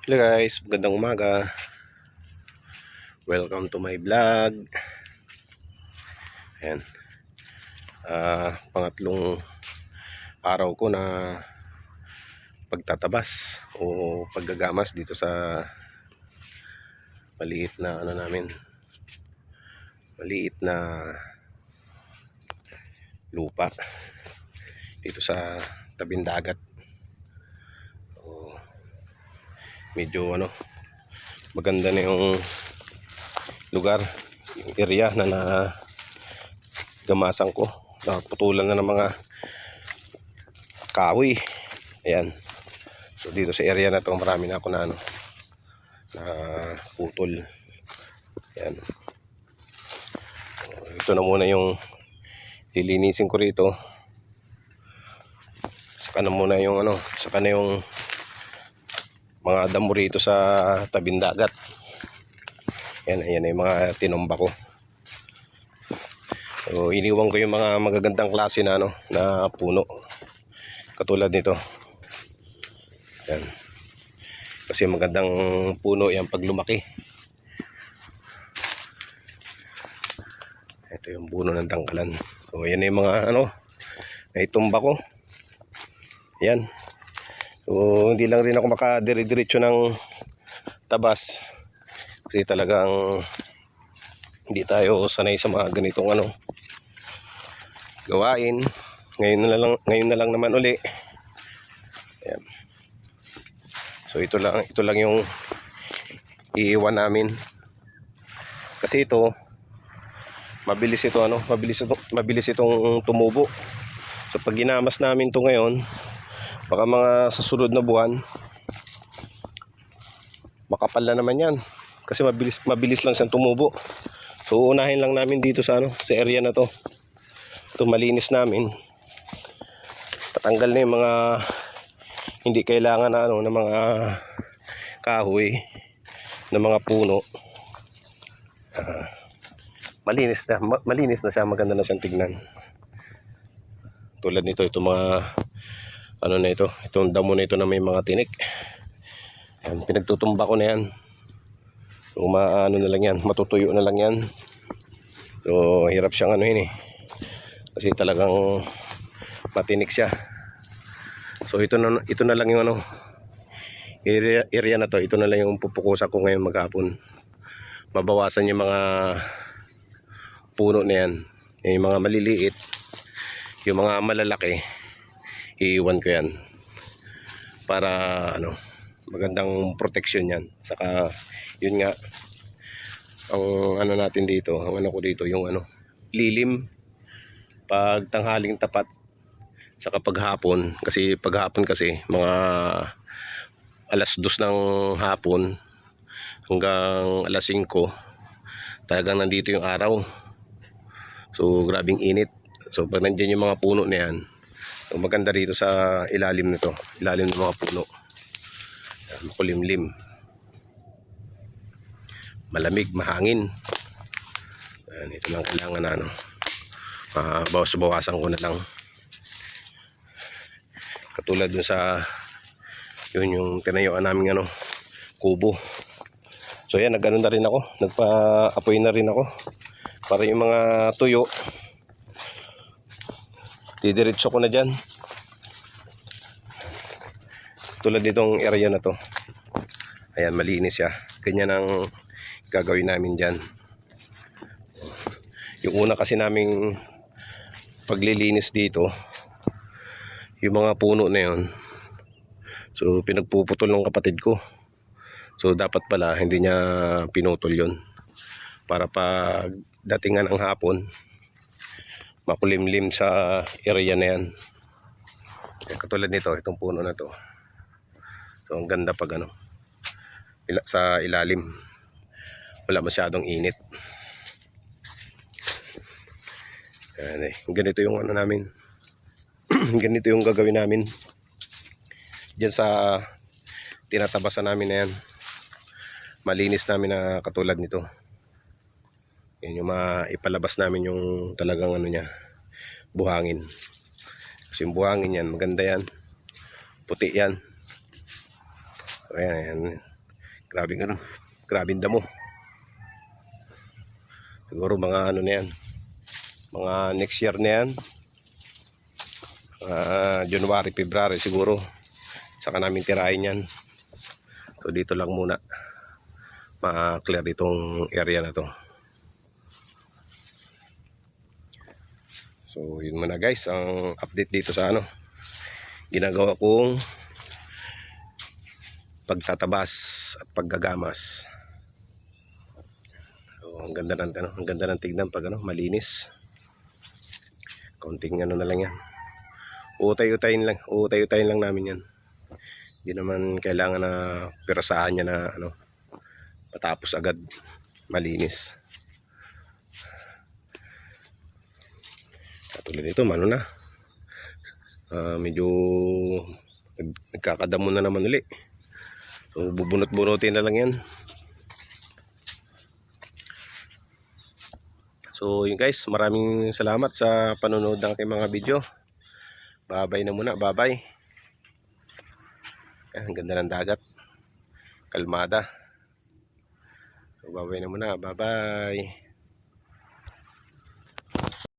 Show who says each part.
Speaker 1: Hello guys, magandang umaga. Welcome to my vlog. Ayan. Pangatlong araw ko na pagtatabas o paggagamas dito sa maliit na maliit na lupa dito sa tabing dagat. Medyo maganda na yung lugar, yung area na nagamasan ko. Naputulan na ng mga kahoy. Ayan. So dito sa area na to marami na ako na putol. Ayan. Ito na muna yung lilinisin ko rito. Saka na muna yung saka na yung mga damo rito sa tabing dagat. Ayan yung mga tinomba ko. So iniwan ko yung mga magagandang klase na na puno. Katulad nito. Ayan. Kasi magandang puno yan pag lumaki. Ito yung puno ng tangkalan. So ayan yung mga naitumba ko. Ayan. So hindi lang rin ako makadiri-diretso ng tabas kasi talagang hindi tayo sanay sa mga ganitong gawain. Ngayon na lang naman uli. Ayan. So ito lang yung iiwan namin. Kasi ito mabilis itong tumubo. So pag ginamas namin to ngayon, baka mga sa sunod na buwan makapal na naman yan kasi mabilis lang siyang tumubo. So unahin lang namin dito sa sa area na to. Ito malinis namin. Tatanggal na yung mga hindi kailangan na na mga kahoy, na mga puno. Malinis na siya, maganda na siyang tignan. Tulad nito, ito mga na ito, itong damo na ito na may mga tinik. Yan, pinagtutumba ko na yan. So, na lang yan, matutuyo na lang yan. So hirap siyang kasi talagang matinik siya. So ito na lang yung area na to. Ito na lang yung pupukusan ko ngayon maghapon. Mabawasan yung mga puno na yan. Yung mga maliliit, yung mga malalaki iiwan ko yan para magandang protection yan. Saka yun nga ang natin dito, ang ko dito yung lilim pag tanghaling tapat saka paghapon. Kasi paghapon kasi mga alas 2 ng hapon hanggang alas 5 talagang nandito yung araw. So grabing init. So pag nandiyan yung mga puno na yan, so maganda rito sa ilalim nito, ilalim ng mga puno. Makulimlim, malamig, mahangin. Ayan, ito lang kailangan na bawasan ko na lang. Katulad dun sa yun yung tinayuan namin kubo. So yan, nagano na rin ako, nagpa-apoy na rin ako para yung mga tuyo didiretso ko na dyan. Tulad nitong area na to, ayan, malinis siya. Ganyan ang gagawin namin dyan. Yung una kasi naming paglilinis dito, yung mga puno na yun, so pinagpuputol ng kapatid ko. So dapat pala hindi niya pinutol yun para pag datingan ng hapon makulimlim sa area na yan. Katulad nito, itong puno na to. So ang ganda pag sa ilalim, wala masyadong init. Ayan, ganito yung namin. Ganito yung gagawin namin diyan sa tinatabasan namin na yan. Malinis namin na katulad nito. Yan yung ipalabas namin yung talagang niya, buhangin. Kasi yung buhangin yan, maganda yan, puti yan. Ayan, Grabing ano, grabing damo. Siguro mga ano na yan, mga next year na yan, January, February siguro, saka namin tirahin yan. So dito lang muna ma-clear itong area na to. So yun muna guys, ang update dito sa ano, ginagawa kong pagtatabas at paggagamas. So ang ganda ng ano, ang ganda ng tignan pag ano, malinis. Konting ano na lang yan. Uutay-utayin lang namin yan. Hindi naman kailangan na pirasahan niya na ano, patapos agad, malinis. Katulad nito, ano na, medyo nagkakadamo na naman uli. So bubunot-bunutin na lang yan. So yun guys, maraming salamat sa panonood ng aking mga video. Babay na muna, babay. Ang ganda ng dagat, kalmada. So babay na muna, bye bye.